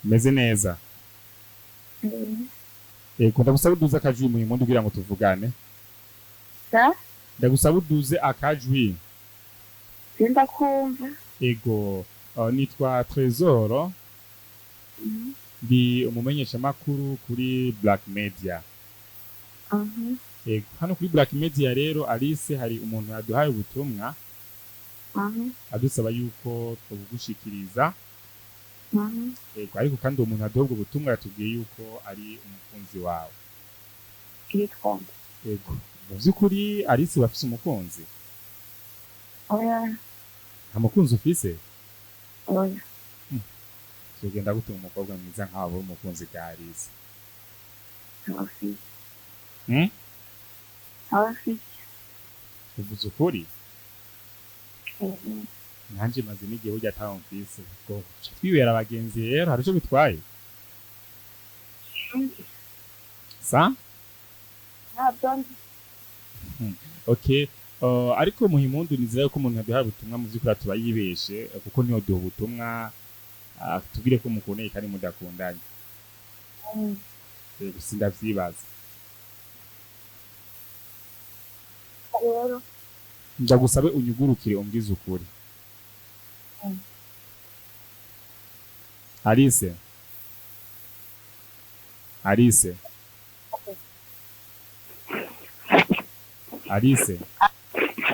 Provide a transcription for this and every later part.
Meze neza. Ndagusaba uduze akajwi mu impundu kugira ngo tuvugane. Ndagusaba uduze akajwi. Sindakumva. Ego, nitwa Trésor. Ndi umumenyesha makuru kuri Black Media. Ego, hano kuri Black Media rero Alice hari umuntu yaduhaye ubutumwa. Adusaba yuko tubugushikiriza. Ego, ariko kandi umuntu aduha ubutumwa yatubwiye yuko ari umukunzi wawe. Ego, mu by'ukuri Alice bafise umukunzi? Oya. Nta mukunzi ufise? Oya. Tugenda gutuma umukobwa mwiza nk'abo umukunzi bwa Alice. Afise. Afise. Uvuze ukuri? Nanje maze n'igihe ujya tawo mfise. Ngo twibera abagenzi rero hari icyo bitwaye? Sa? Okay. Ariko muhimpundu nizeye ko umuntu yaduhaye ubutumwa mu by'ukuri tuba yibeshe kuko niyo duha ubutumwa tubwire ko mukoneye kandi mudakundanye. Yego sindavyibaza. Rero ndagusabe unyugurukire umbwize ukuri. Alice. Alice. Alice.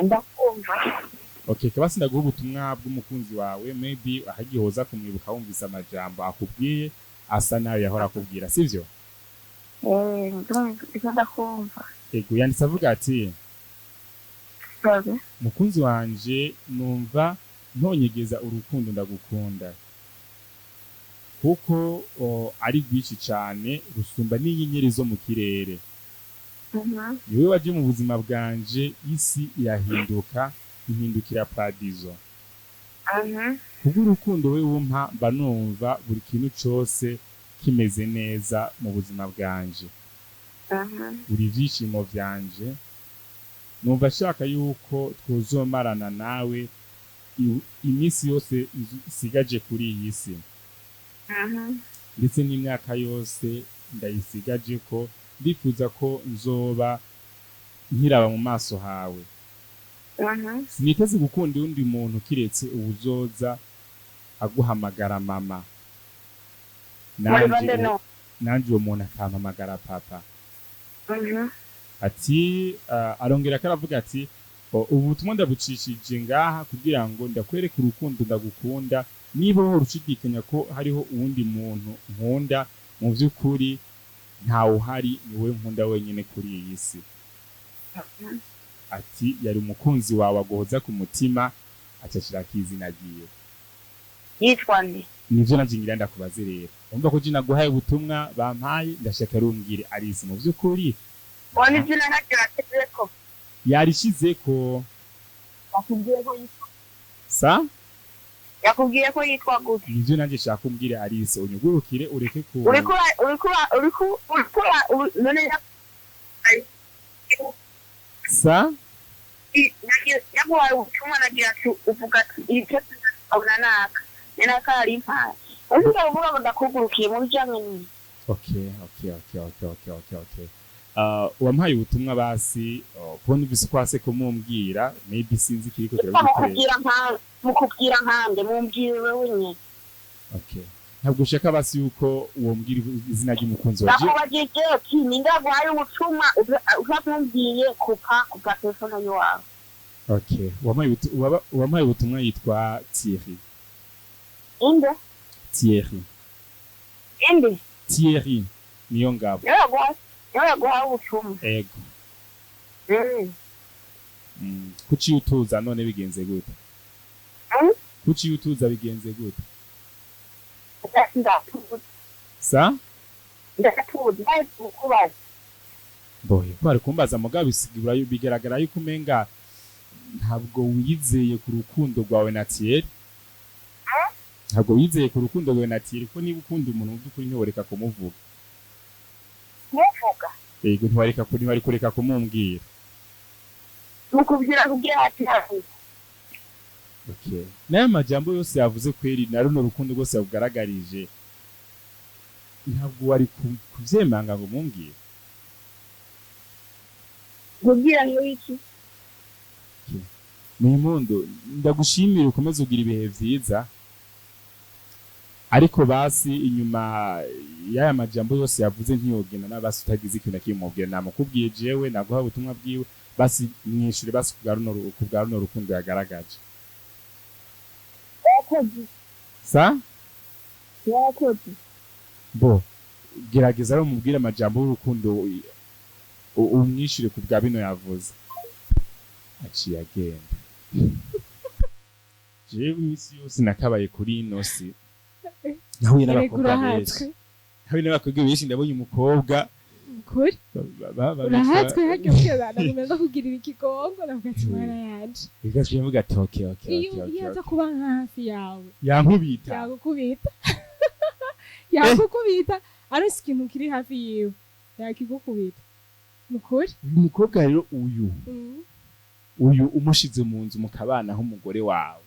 Ndakumva. Okay, kabasi ndaguha ubutumwa bw'umukunzi wawe, maybe ahagihoza kumwibuka wumvise amajambo akubwiye asa nawe yahora akubwira, sivyo? Ndakumva. Ego, yanditse avuga ati mukunzi wanje numva ntonyegeza urukundo ndagukunda kuko ari rwici cyane rusumba n'inyenyeri zo mu kirere. Niwe waje mu buzima bwanje isi irahinduka ihindukira paradizo. Kuko urukundo we wumpa mba numva buri kintu cyose kimeze neza mu buzima bwanje. Buri vyishimo vyanje numva shaka yuko twozomarana nawe iminsi yose isigaje kuri iyi si. Ndetse n'imyaka yose ndayisigaje ko ndifuza ko nzoba nkiraba mu maso hawe. Siniteze gukunda undi muntu kiretse ubuzoza aguhamagara mama. Nanje uwo muntu akampamagara papa. Ati arongera karavuga ati ubutumwa ndabucishije ngaha kugira ngo ndakwereke urukundo ndagukunda niba ho rushidikanya ko hariho uwundi muntu nkunda mu by'ukuri ntawe uhari niwe nkunda wenyine kuri iyi si. Ati yari umukunzi wawe agohoza ku mutima acashira kizina giye. Yitwa nde? Nivyo nazingira ndakubaze rero. Umva ko jina guhaye ubutumwa bampaye ndashaka rumbwire Alice mu by'ukuri. Wani jina nagira ko yarishize ko yakubwiye ko yitwa sa yakubwiye ko yitwa gute? Nivyo nanje shaka umbwire Alice unyugurukire ureke ko uriko none sa yaguhaye ubutumwa nagira uvuga icyo tunabonanaka nena kari impano uvuga ngo ndakugurukiye mu bijyanye n'iki. Okay. Wampaye ubutumwa basi kubona ibisi kwase ko mumbwira maybe sinzi kiriko kirabikora mukubwira nkande mumbwire wewe nyine. Okay, ntabwo ushaka basi yuko uwo mbwira izina ry'umukunzi waje nakubagije ati nindaguhaye ubutumwa uzakumbwiye kupa telefone yawe. Okay, wampaye ubutumwa yitwa Thierry. Inde Thierry niyo ngabo. Yaguhaye ubutumwa. Ego. Kuki utuza none bigenze gute? Kuki utuza bigenze gute? Sa? Ndatuzi kubaza. Boye, kwari kumbaza mugabo bisigura bigaragara yuko umenga ntabwo wizeye ku rukundo rwawe na Thierry. Ntabwo wizeye ku rukundo rwawe na Thierry ko niba ukunda umuntu by'ukuri ntiworeka kumuvuga. Muvuga. Yego ntiwareka kuri bari kureka kumumbwira. Mukubwira kugira ati Okay. Nayo majambo yose yavuze kweri na runo rukundo rwose yabugaragarije ntabwo wari kuvyemanga ngo mumbwire. kugira ngo iki Muhimpundu ndagushimira ukomeze ugira ibihe vyiza ariko basi inyuma y'aya majambo yose yavuze ntiyogena n'abasi utagize ikintu nakimubwira namukubwiye jewe naguha ubutumwa bwiwe basi mwishuri basi kubwa runo rukundo yagaragaje. yakoze Sa yakoze bo gerageza rero mubwire amajambo y'urukundo umwishyure ku bwa bino yavuze aciye agenda. Jewe imisi yose nakabaye kuri ino si nahuye n'abakobwa benshi nahuye n'abakobwa benshi ndabonye umukobwa kuri urahatswe haryo kwibana kumeza kugirira ikigongo navuga ati mwana yanje bigaje mvuga ati okay iyo aza kuba hafi yawe yankubita yakukubita ari ikintu kiri hafi yiwe yakigukubita nukuri uyu mukobwa rero uyu umushize mu nzu mukabana nk'umugore wawe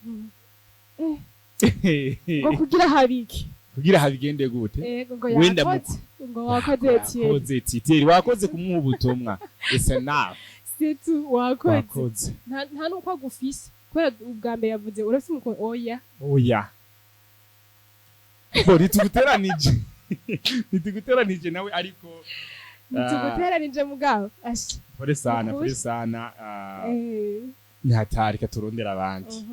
ngo kugira habiki kugira habigende gute ngo yakoze ngo wakoze titiri wakoze kumuha ubutumwa ese nawe situ wakoze nta nuko agufise kubera ubwa mbere yavuze urafise umuko oya nituguteranije nawe ariko nituguteranije mugabo pole sana ni hatari katurondera abandi